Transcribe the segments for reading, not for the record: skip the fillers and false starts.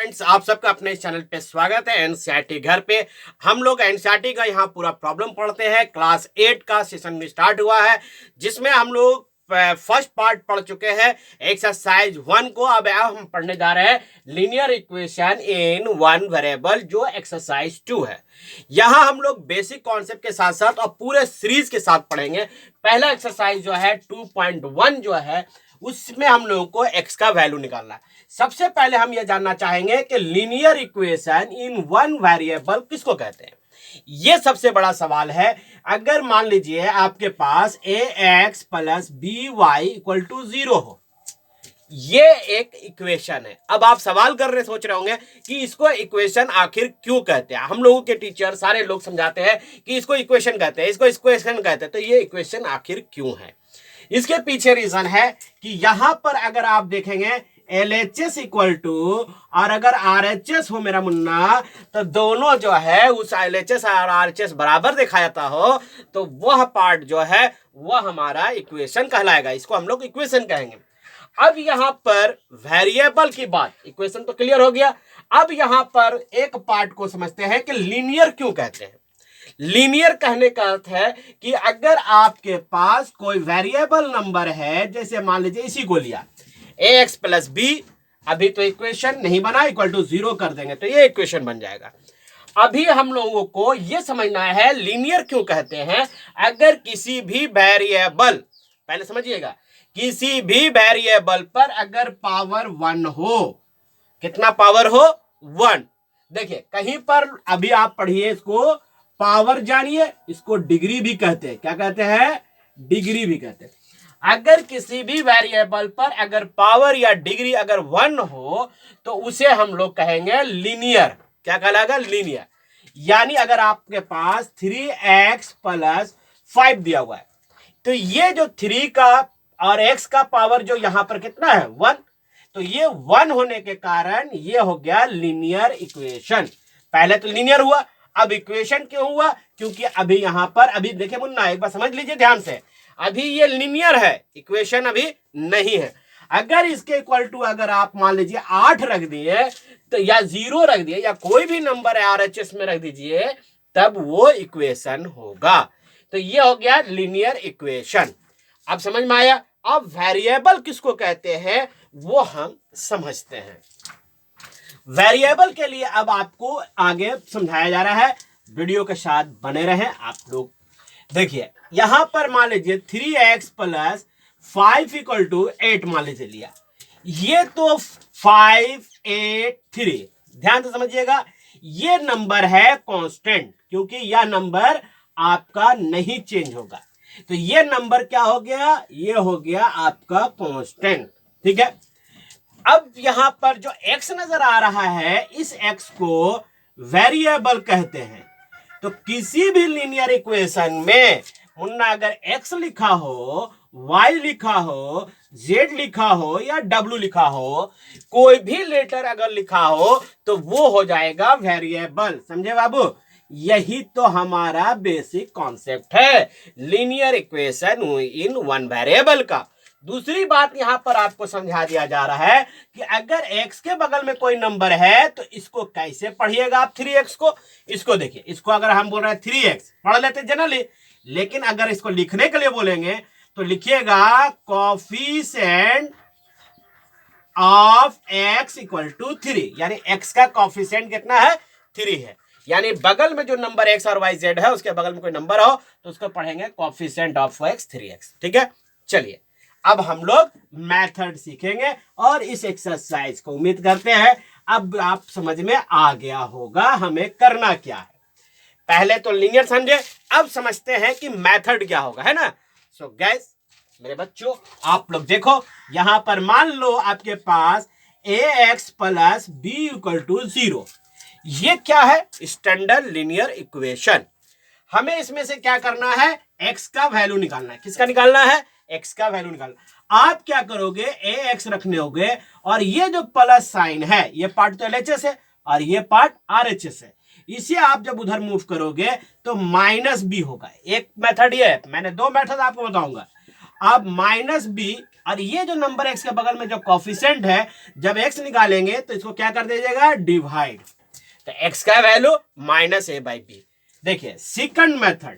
Friends, आप सबका अपने इस चैनल पे स्वागत है। एनसीईआरटी घर पे हम लोग एनसीईआरटी का यहाँ पूरा प्रॉब्लम पढ़ते हैं। क्लास 8 का सेशन स्टार्ट हुआ है, जिसमें हम लोग फर्स्ट पार्ट पढ़ चुके हैं एक्सरसाइज 1 को। अब हम पढ़ने जा रहे हैं linear equation in one variable, जो एक्सरसाइज 2 है। यहाँ हम लोग बेसिक कॉन्सेप्ट के साथ साथ और पूरे सीरीज के साथ पढ़ेंगे। पहला एक्सरसाइज जो है 2.1 जो है, उसमें हम लोगों को x का वैल्यू निकालना है। सबसे पहले हम यह जानना चाहेंगे कि linear equation in one variable किसको कहते हैं। यह सबसे बड़ा सवाल है। अगर मान लीजिए आपके पास ax plus by equal to 0 हो, ये एक इक्वेशन है। अब आप सवाल कर रहे सोच रहे होंगे कि इसको इक्वेशन आखिर क्यों कहते हैं। हम लोगों के टीचर सारे लोग समझाते हैं कि इसको इक्वेशन कहते हैं, इसको इक्वेशन कहते हैं। तो ये इक्वेशन आखिर क्यों है, इसके पीछे रीजन है कि यहां पर अगर आप देखेंगे LHS इक्वल टू, और अगर RHS हो मेरा मुन्ना, तो दोनों जो है उस LHS और RHS बराबर देखा जाता हो, तो वह पार्ट जो है वह हमारा इक्वेशन कहलाएगा। इसको हम लोग इक्वेशन कहेंगे। अब यहां पर वेरिएबल की बात, इक्वेशन तो क्लियर हो गया। अब यहां पर एक पार्ट को समझते हैं कि लीनियर क्यों कहते हैं। लीनियर कहने का अर्थ है कि अगर आपके पास कोई वेरिएबल नंबर है, जैसे मान लीजिए इसी को लिया ax प्लस b, अभी तो इक्वेशन नहीं बना, इक्वल टू 0 कर देंगे तो ये इक्वेशन बन जाएगा। अभी हम लोगों को यह समझना है लीनियर क्यों कहते हैं। अगर किसी भी वेरिएबल, पहले समझिएगा, किसी भी वेरिएबल पर अगर पावर 1 हो, कितना पावर हो, 1। देखिए कहीं पर अभी आप पढ़िए, इसको पावर जानिए, इसको डिग्री भी कहते हैं। क्या कहते हैं? डिग्री भी कहते हैं। अगर किसी भी वेरिएबल पर अगर पावर या डिग्री अगर 1 हो, तो उसे हम लोग कहेंगे लीनियर। क्या कहलाएगा? लीनियर। यानी अगर आपके पास 3x प्लस 5 दिया हुआ है, तो ये जो 3 का और x का पावर जो यहां पर कितना है, 1, तो ये 1 होने के कारण ये हो गया लीनियर इक्वेशन। पहले तो लीनियर हुआ, अब इक्वेशन क्यों हुआ? क्योंकि अभी यहां पर, अभी देखिए मुन्ना, एक बार समझ लीजिए ध्यान से, अभी ये लीनियर है, इक्वेशन अभी नहीं है। अगर इसके इक्वल टू अगर आप मान लीजिए 8 रख दिए, तो या 0 रख दिए, या कोई भी नंबर RHS में रख दीजिए, तब वो इक्वेशन होगा। तो ये हो गया लीनियर इक्वेशन। अब समझ में आया। अब वेरिएबल किसको कहते हैं वो हम समझते हैं। वेरिएबल के लिए अब आपको आगे समझाया जा रहा है, वीडियो के साथ बने रहें आप लोग। देखिए यहां पर मान लीजिए 3x प्लस 5 इक्वल टू 8 मान लीजिए लिया, ये तो 5 8 3, ध्यान से समझिएगा, ये नंबर है कांस्टेंट, क्योंकि यह नंबर आपका नहीं चेंज होगा। तो ये नंबर क्या हो गया? ये हो गया आपका कांस्टेंट। ठीक है। अब यहां पर जो x नजर आ रहा है, इस x को वेरिएबल कहते हैं। तो किसी भी लीनियर इक्वेशन में मुन्ना अगर x लिखा हो, y लिखा हो, z लिखा हो या w लिखा हो, कोई भी लेटर अगर लिखा हो, तो वो हो जाएगा वेरिएबल। समझे बाबू? यही तो हमारा बेसिक कॉन्सेप्ट है linear equation in one variable का। दूसरी बात यहां पर आपको समझा दिया जा रहा है कि अगर x के बगल में कोई नंबर है, तो इसको कैसे पढ़िएगा आप 3x को। इसको देखिए, इसको अगर हम बोल रहे हैं 3x पढ़ लेते जनरली, लेकिन अगर इसको लिखने के लिए बोलेंगे तो लिखिएगा coefficient of x equal to 3, यानी x का कॉफिशिएंट कितना है? 3 है। यानी बगल में जो नंबर x और y z है, उसके बगल में कोई नंबर हो तो उसको पढ़ेंगे कॉफिशिएंट ऑफ x 3x। ठीक है। चलिए अब हम लोग मेथड सीखेंगे और इस एक्सरसाइज को उम्मीद करते हैं अब आप समझ में आ गया होगा हमें करना क्या है। पहले तो लीनियर समझे, अब समझते हैं कि मेथड क्या होगा, है ना। सो गाइस मेरे बच्चों, आप लोग देखो, यहां पर मान लो आपके पास ax plus b equal to 0, ये क्या है? Standard linear equation. हमें इसमें से क्या करना है? x का वैल्यू निकालना है। किसका निकालना है? x का वैल्यू निकालना। आप क्या करोगे? ax रखने होगे, और ये जो प्लस साइन है, ये पार्ट तो LHS है और ये पार्ट RHS है, इसे आप जब उधर मूव करोगे तो माइनस b होगा। एक मेथड ये है, मैंने 2 मेथड आपको बताऊंगा। अब माइनस b और ये जो नंबर एक्स के बगल में जो कोफिशिएंट है, जब एक्स निकालेंगे तो इसको क्या कर दीजिएगा, डिवाइड। तो एक्स का value minus a by b. देखिए सेकंड मेथड,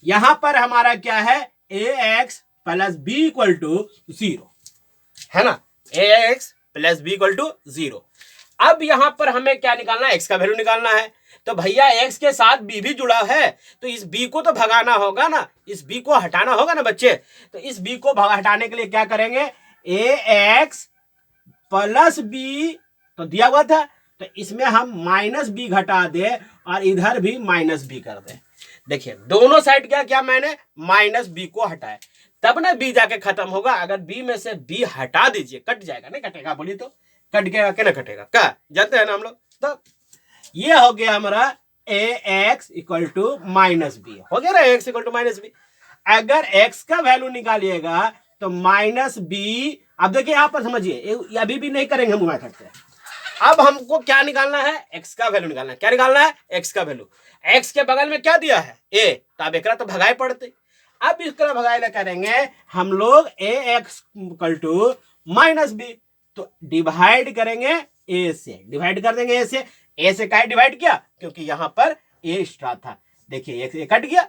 यहां पर हमारा क्या है, a x plus b equal to 0 है ना, a x plus b equal to 0। अब यहां पर हमें क्या निकालना है, एक्स का वैल्यू निकालना है। तो भैया एक्स के साथ बी भी जुड़ा है, तो इस बी को तो भगाना होगा ना, इस बी को हटाना होगा ना बच्चे। तो इस बी को हटाने के लिए क्या करेंगे, ए एक्स प्लस बी तो दिया हुआ था, तो इसमें हम माइनस बी घटा दे और इधर भी माइनस बी कर दे। देखिए दोनों साइड क्या क्या मैंने माइनस बी को हटाया, तब ना बी जाके खत्म होगा। अगर बी में से बी हटा दीजिए, कट जाएगा, नहीं कटेगा, बोलिए तो कट गया क्या, ना कटेगा, क्या जानते हैं ना हम लोग। तो ये हो गया हमारा a x equal to minus b, हो गया ना, x equal to minus b. अगर एक्स का वैल्यू निकालिएगा तो माइनस बी, अब देखिए यहां पर समझिए, अभी भी नहीं करेंगे हम मेथड से। अब हमको क्या निकालना है, एक्स का वैल्यू निकालना है। क्या निकालना है, एक्स का वैल्यू। एक्स के बगल में क्या दिया है, ए, तो अब एक तो भगाए पड़ते। अब इसका भगाए करेंगे हम लोग, a x equal to minus b, तो डिवाइड करेंगे ए से, डिवाइड कर देंगे ए से काहे डिवाइड किया, क्योंकि यहां पर ए एक्स्ट्रा था। देखिए एक कट गया,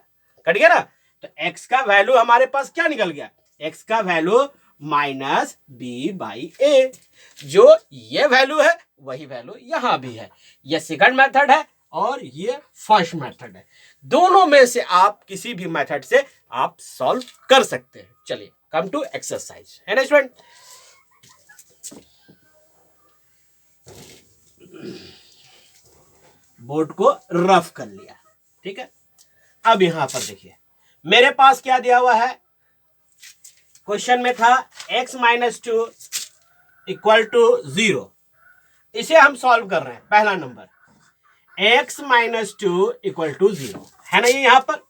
कट गया ना, तो एक्स का वैल्यू हमारे पास क्या निकल गया, एक्स का वैल्यू माइनस बी बाई ए। जो ये वैल्यू है वही वैल्यू यहां भी है। ये सेकंड मेथड है और ये फर्स्ट मेथड है। दोनों में से आप किसी भी मेथड से आप सॉल्व कर सकते हैं। चलिए कम टू एक्सरसाइज, है ना स्टूडेंट। बोर्ड को रफ कर लिया, ठीक है। अब यहां पर देखिए मेरे पास क्या दिया हुआ है, क्वेश्चन में था x minus two equal to 0। इसे हम सॉल्व कर रहे हैं। पहला number x minus two equal to 0 है ना, ये यहां पर।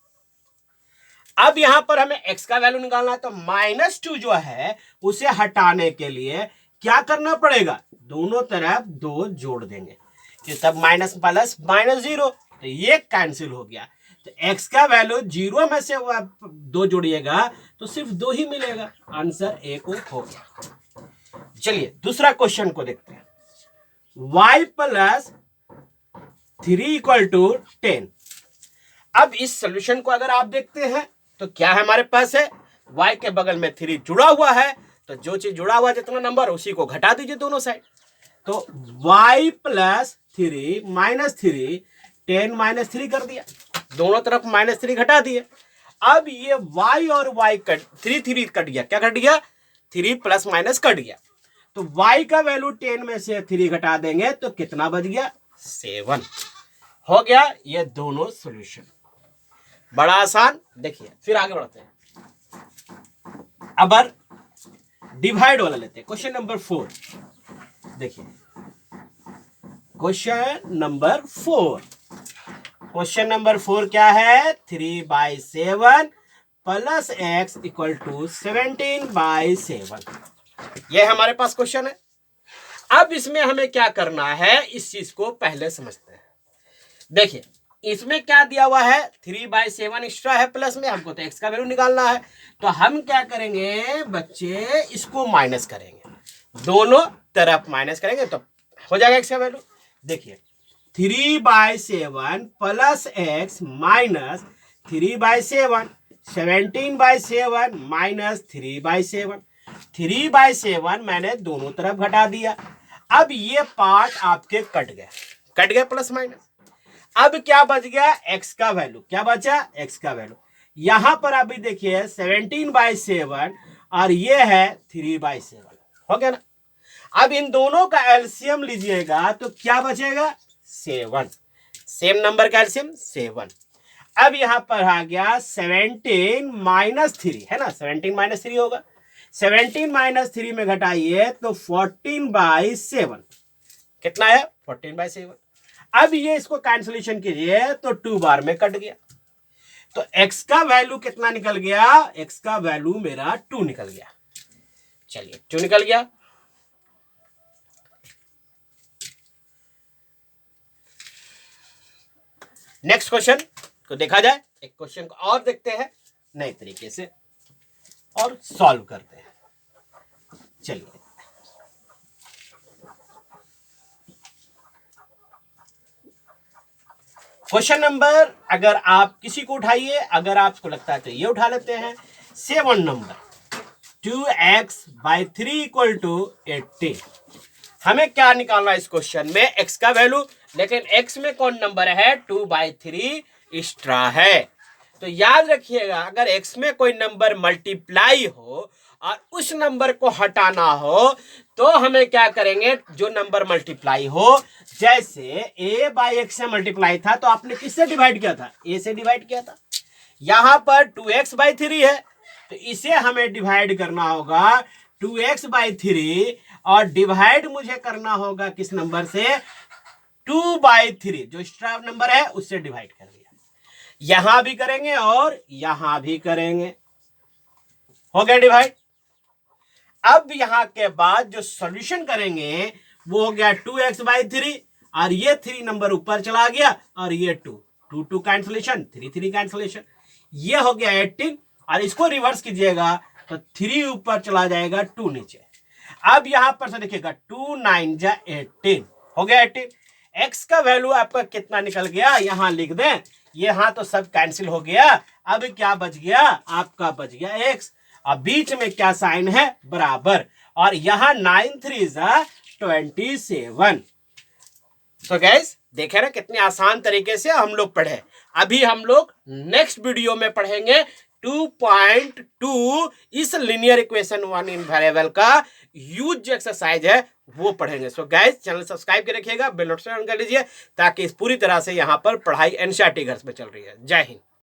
अब यहां पर हमें x का वैल्यू निकालना है, तो माइनस टू जो है उसे हटाने के लिए क्या करना पड़ेगा, दोनों तरफ 2 जोड़ देंगे, तब माइनस प्लस माइनस 0, तो ये कैंसिल हो गया। तो x का वैल्यू 0 में से 2 जोड़िएगा तो सिर्फ 2 ही मिलेगा, आंसर ए को हो गया। चलिए दूसरा क्वेश्चन को देखते हैं, y प्लस 3 इक्वल टू 10। अब इस सोल्यूशन को अगर आप देखते हैं तो क्या है हमारे पास है, y के बगल में 3 जुड़ा हुआ है, तो जो चीज जुड़ा हुआ जितना नंबर उसी को घटा दीजिए दोनों साइड। तो y प्लस 3 माइनस 3, 10 माइनस 3 कर दिया, दोनों तरफ माइनस 3 घटा दिए। अब ये y और y कट 3 कट गया, क्या कट गया, 3 प्लस माइनस कट गया। तो y का वैल्यू 10 में से 3 घटा देंगे तो कितना बच गया, 7 हो गया। ये दोनों सॉल्यूशन बड़ा आसान। देखिए फिर आगे बढ़ते हैं, अब डिवाइड वाला लेते हैं, क्वेश्चन नंबर 4। देखिए क्वेश्चन नंबर 4, क्वेश्चन नंबर 4 क्या है, 3/7 प्लस एक्स इक्वल टू 17/7। यह हमारे पास क्वेश्चन है। अब इसमें हमें क्या करना है, इस चीज को पहले समझते हैं। देखिए इसमें क्या दिया हुआ है, 3/7 एक्स्ट्रा है प्लस में, हमको तो एक्स का वैल्यू निकालना है। तो हम क्या करेंगे बच्चे, इसको माइनस करेंगे, दोनों तरफ माइनस करेंगे तो हो जाएगा एक्स का वैल्यू। देखिए 3/7 प्लस एक्स माइनस 3/7, 17/7 माइनस 3/7, 3/7 मैंने दोनों तरफ घटा दिया। अब ये पार्ट आपके कट गए प्लस माइनस। अब क्या बच गया, एक्स का वैल्यू, क्या बचा, एक्स का वैल्यू। यहां पर अभी देखिए 17/7 और ये है 3/7, हो गया ना। अब इन दोनों का एलसीएम लीजिएगा तो क्या बचेगा, 7, सेम नंबर का एलसीएम 7। अब यहां पर आ गया 17 माइनस 3 है ना, 17 माइनस 3 होगा, 17 माइनस 3 में घटाइए तो 14/7, कितना है 14/7। अब ये इसको कैंसिलेशन कीजिए तो 2 बार में कट गया, तो x का वैल्यू कितना निकल गया, x का वैल्यू मेरा 2 निकल गया। चलिए 2 निकल गया। नेक्स्ट क्वेश्चन को देखा जाए, एक क्वेश्चन को और देखते हैं नए तरीके से, और सॉल्व करते हैं। चलिए, क्वेश्चन नंबर अगर आप किसी को उठाइए, अगर आपको लगता है तो ये उठा लेते हैं। 7 नंबर, 2x/3 = 80। हमें क्या निकालना है इस क्वेश्चन में? x का वैल्यू, लेकिन x में कौन नंबर है? 2/3 एक्स्ट्रा है। तो याद रखिएगा, अगर x में कोई नंबर मल्टीप्लाई हो और उस नंबर को हटाना हो तो हमें क्या करेंगे? जो नंबर मल्टीप्लाई हो, जैसे a/x से मल्टीप्लाई था तो आपने किससे डिवाइड किया था? a से डिवाइड किया था। यहां पर 2x/3 है तो इसे हमें डिवाइड करना होगा 2x/3 और डिवाइड मुझे करना होगा किस नंबर से? 2/3, जो एक्स्ट्रा नंबर है उससे डिवाइड कर दिया। यहां भी करेंगे और यहां भी करेंगे, हो गया डिवाइड। अब यहां के बाद जो सॉल्यूशन करेंगे वो हो गया 2x/3 और ये 3 नंबर ऊपर चला गया और ये 2 कैंसिलेशन, 3 कैंसिलेशन, ये हो गया 18 और इसको रिवर्स कीजिएगा तो 3 ऊपर चला जाएगा, 2 नीचे। अब यहां पर से देखिएगा 2 9 जा 18, हो गया 18। x का वैल्यू आपका कितना निकल गया? यहां लिख दें, यहां तो सब कैंसिल हो गया। अब क्या बच गया? आपका बच गया x और बीच में क्या साइन है? बराबर, और यहां 9 3 27। तो गैस देखे ना कितने आसान तरीके से हम लोग पढ़े। अभी हम लोग नेक्स्ट वीडियो में पढ़ेंगे 2.2 इस लीनियर इक्वेशन 1 इन वेरिएबल का यूज जो एक्सरसाइज है वो पढ़ेंगे। सो गाइस, चैनल सब्सक्राइब के रखिएगा, बेल नोटिफिकेशन ऑन कर लीजिए ताकि इस पूरी तरह से यहाँ पर पढ़ाई एनसीईआरटी घर में चल रही है। जय हिंद।